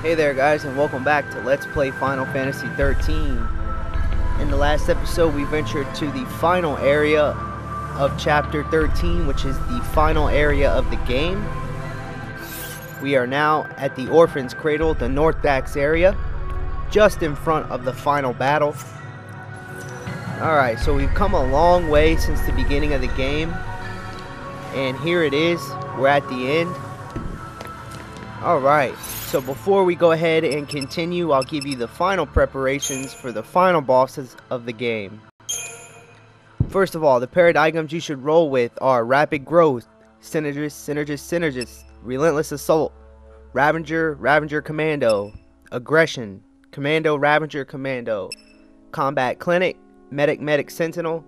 Hey there guys, and welcome back to Let's Play Final Fantasy XIII. In the last episode we ventured to the final area of chapter 13, which is the final area of the game. We are now at the Orphan's Cradle, the North Dax area, just in front of the final battle. Alright, so we've come a long way since the beginning of the game, and here it is, we're at the end. Alright, so before we go ahead and continue, I'll give you the final preparations for the final bosses of the game. First of all, the paradigms you should roll with are Rapid Growth, Synergist, Relentless Assault, Ravager Commando, Aggression, Commando Ravager Commando, Combat Clinic, Medic Sentinel,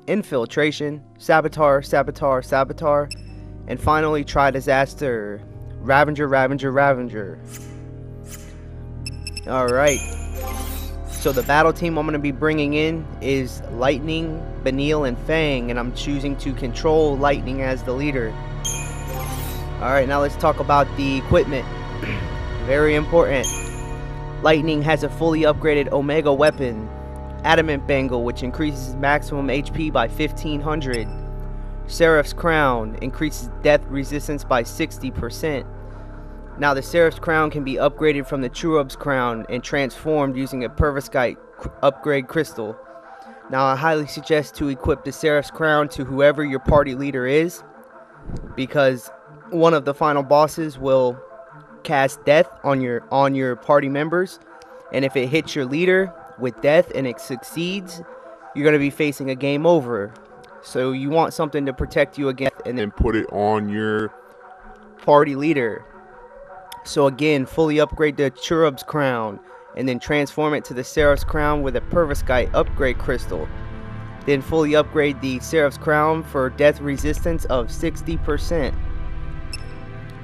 Infiltration, Saboteur, and finally Try Disaster, Ravager. Alright, so the battle team I'm going to be bringing in is Lightning, Benil, and Fang, and I'm choosing to control Lightning as the leader. Alright, now let's talk about the equipment. Very important. Lightning has a fully upgraded Omega weapon, Adamant Bangle, which increases maximum HP by 1500. Seraph's Crown increases death resistance by 60%. Now the Seraph's Crown can be upgraded from the Cherub's Crown and transformed using a Perovskite upgrade crystal. Now I highly suggest to equip the Seraph's Crown to whoever your party leader is, because one of the final bosses will cast death on your party members, and if it hits your leader with death and it succeeds, you're going to be facing a game over. So you want something to protect you against, and then put it on your party leader. So again, fully upgrade the Cherub's Crown and then transform it to the Seraph's Crown with a Perovskite upgrade crystal. Then fully upgrade the Seraph's Crown for death resistance of 60%.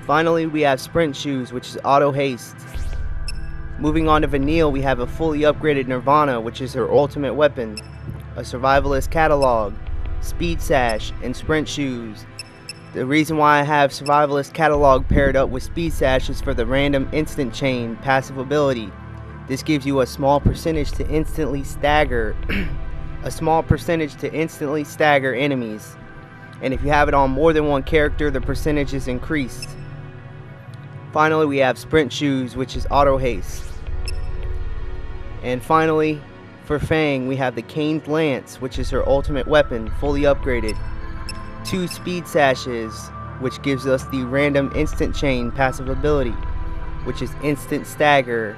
Finally, we have Sprint Shoes, which is auto haste. Moving on to Vanille, we have a fully upgraded Nirvana, which is her ultimate weapon, a Survivalist Catalog, Speed Sash, and Sprint Shoes. The reason why I have Survivalist Catalog paired up with Speed Sash is for the random instant chain passive ability. This gives you a small percentage to instantly stagger enemies. And if you have it on more than one character, the percentage is increased. Finally, we have Sprint Shoes, which is auto haste. And finally, for Fang, we have the Cane's Lance, which is her ultimate weapon, fully upgraded. 2 Speed Sashes, which gives us the random instant chain passive ability, which is instant stagger.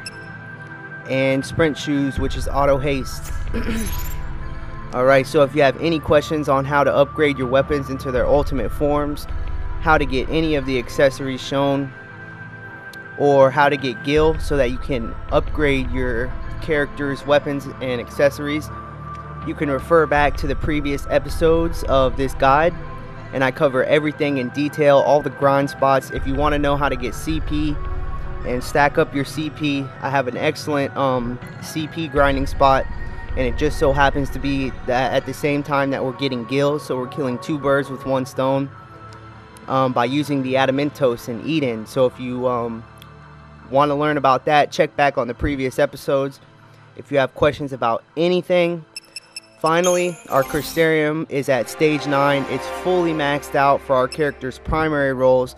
And Sprint Shoes, which is auto haste. Alright, so if you have any questions on how to upgrade your weapons into their ultimate forms, how to get any of the accessories shown, or how to get Gil so that you can upgrade your character's weapons and accessories, you can refer back to the previous episodes of this guide, and I cover everything in detail, all the grind spots. If you want to know how to get CP and stack up your CP, I have an excellent CP grinding spot, and it just so happens to be that at the same time that we're getting Gil, so we're killing 2 birds with 1 stone by using the Adamantos in Eden. So if you want to learn about that, check back on the previous episodes if you have questions about anything. Finally, our Crystarium is at stage 9. It's fully maxed out for our character's primary roles.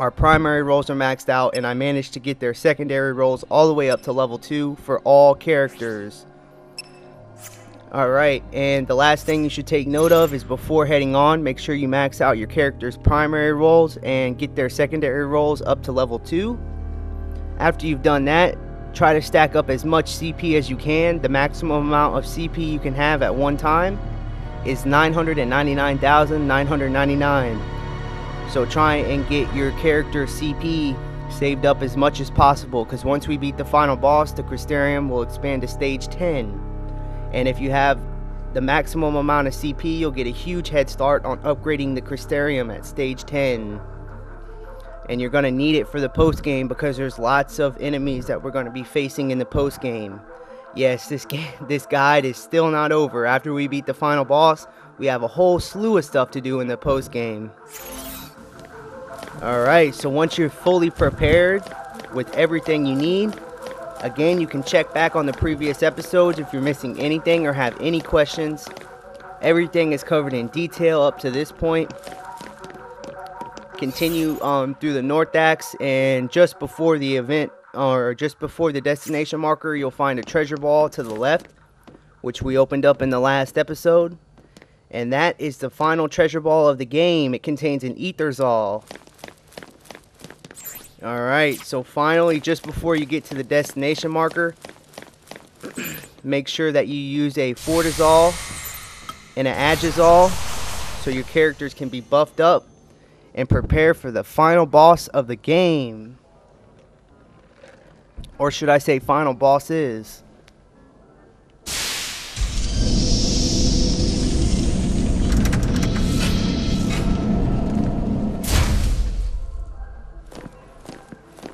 Our primary roles are maxed out, and I managed to get their secondary roles all the way up to level 2 for all characters. Alright, and the last thing you should take note of is before heading on, make sure you max out your character's primary roles and get their secondary roles up to level 2. After you've done that, try to stack up as much CP as you can. The maximum amount of CP you can have at one time is 999,999. So try and get your character CP saved up as much as possible, because once we beat the final boss, the Crystarium will expand to stage 10. And if you have the maximum amount of CP, you'll get a huge head start on upgrading the Crystarium at stage 10. And you're going to need it for the post game, because there's lots of enemies that we're going to be facing in the post game. Yes, this guide is still not over. After we beat the final boss, we have a whole slew of stuff to do in the post game. Alright, so once you're fully prepared, with everything you need. Again, you can check back on the previous episodes if you're missing anything or have any questions. Everything is covered in detail up to this point. Continue through the North Axe, and just before the event, or just before the destination marker, you'll find a treasure ball to the left, which we opened up in the last episode. And that is the final treasure ball of the game. It contains an Etherzol. Alright, so finally, just before you get to the destination marker, make sure that you use a Fortizol and an Agizol so your characters can be buffed up and prepare for the final boss of the game. Or should I say final bosses?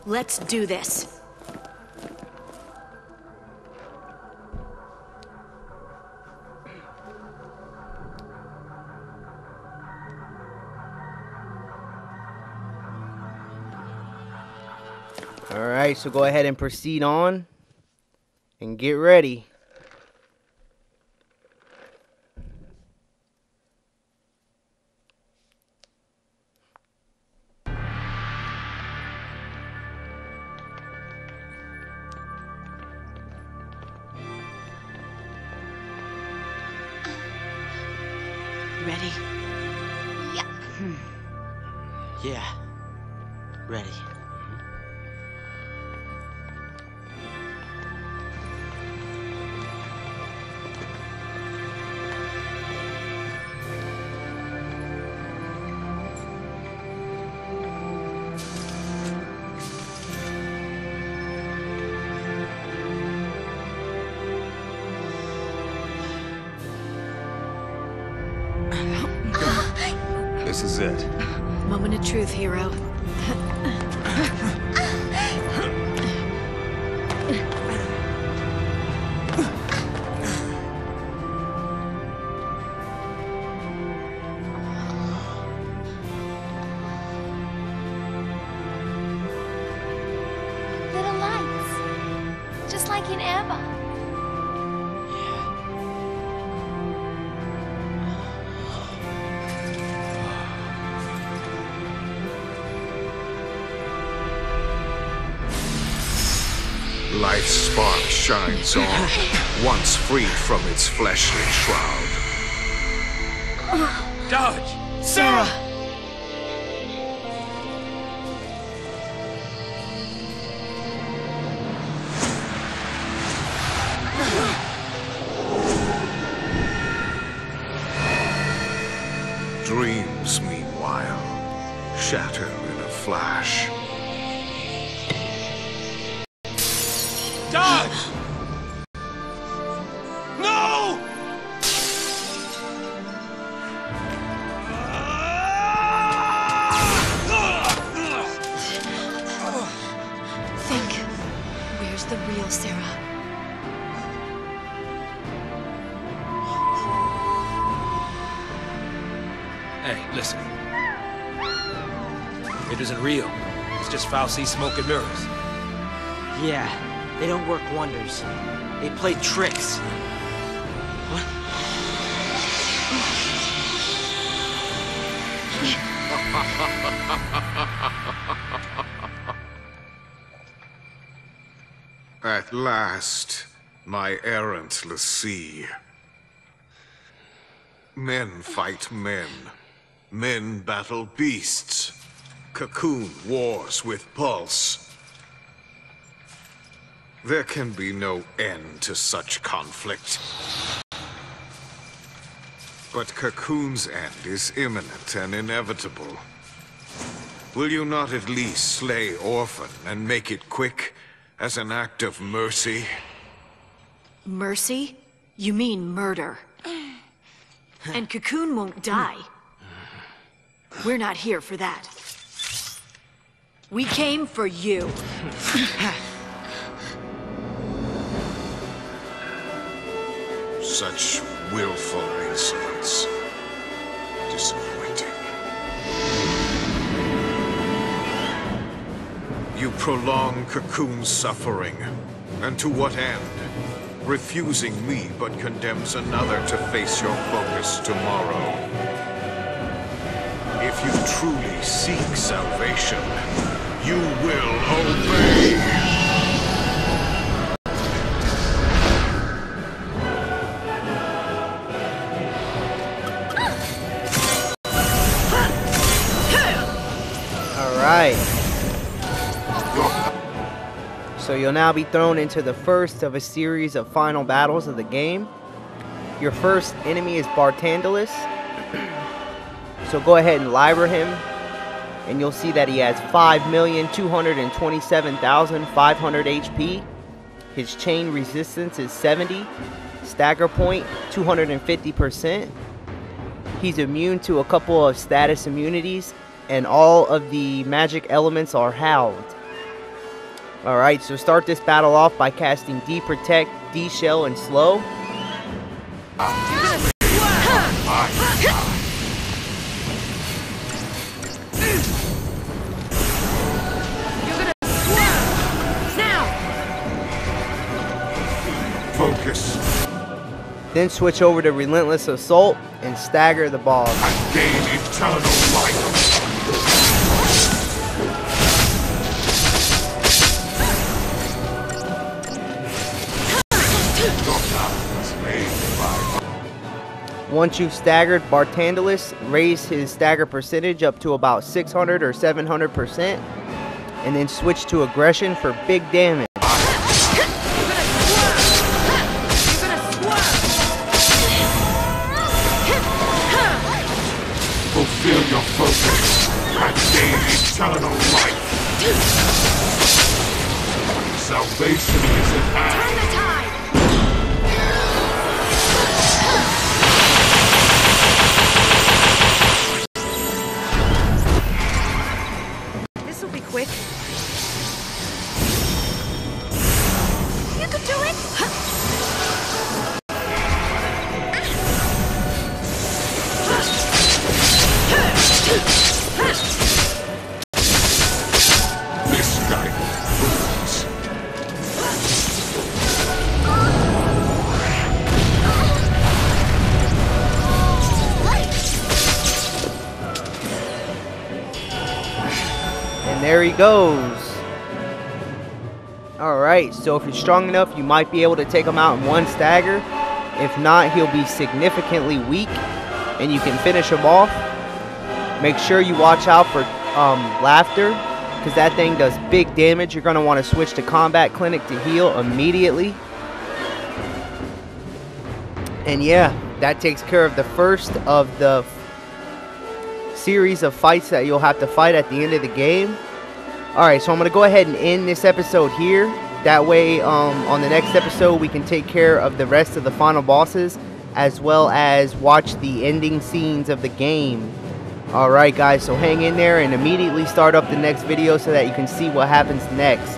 Let's do this. Alright, so go ahead and proceed on and get ready. Ready? Yeah. Yeah. Ready. This is it. Moment of truth, hero. Little lights. Just like in Emma. Life's spark shines on, once freed from its fleshly shroud. Dodge! Sarah! Dreams, meanwhile, shatter in a flash. Dodge! No! Think. Where's the real Sarah? Hey, listen. It isn't real. It's just Fauci smoke and mirrors. Yeah, they don't work wonders. They play tricks. What? At last, my errant l'Cie. Men fight men. Men battle beasts. Cocoon wars with pulse. There can be no end to such conflict. But Cocoon's end is imminent and inevitable. Will you not at least slay Orphan and make it quick, as an act of mercy? Mercy? You mean murder. And Cocoon won't die. We're not here for that. We came for you. Such willful insolence. Disappointing. you prolong Cocoon's suffering? And to what end? Refusing me but condemns another to face your focus tomorrow. If you truly seek salvation, you will obey! Alright. So you'll now be thrown into the first of a series of final battles of the game. Your first enemy is Barthandelus. So go ahead and liber him. And you'll see that he has 5,227,500 HP. His chain resistance is 70. Stagger point, 250%. He's immune to a couple of status immunities. And all of the magic elements are halved. Alright, so start this battle off by casting D-Protect, D-Shell, and Slow. Focus. Then switch over to Relentless Assault and stagger the boss. And gain eternal life. Once you've staggered Barthandelus, raise his stagger percentage up to about 600 or 700%, and then switch to aggression for big damage. Fulfill your focus and gain eternal life. Salvation is at hand. Turn the tide! This'll be quick. You could do it! Misguided fools. And there he goes. Alright, so if you're strong enough, you might be able to take him out in one stagger. If not, he'll be significantly weak, and you can finish him off. Make sure you watch out for Laughter, because that thing does big damage. You're going to want to switch to Combat Clinic to heal immediately. And yeah, that takes care of the first of the series of fights that you'll have to fight at the end of the game. Alright, so I'm going to go ahead and end this episode here. That way, on the next episode, we can take care of the rest of the final bosses, as well as watch the ending scenes of the game. Alright guys, so hang in there and immediately start up the next video so that you can see what happens next.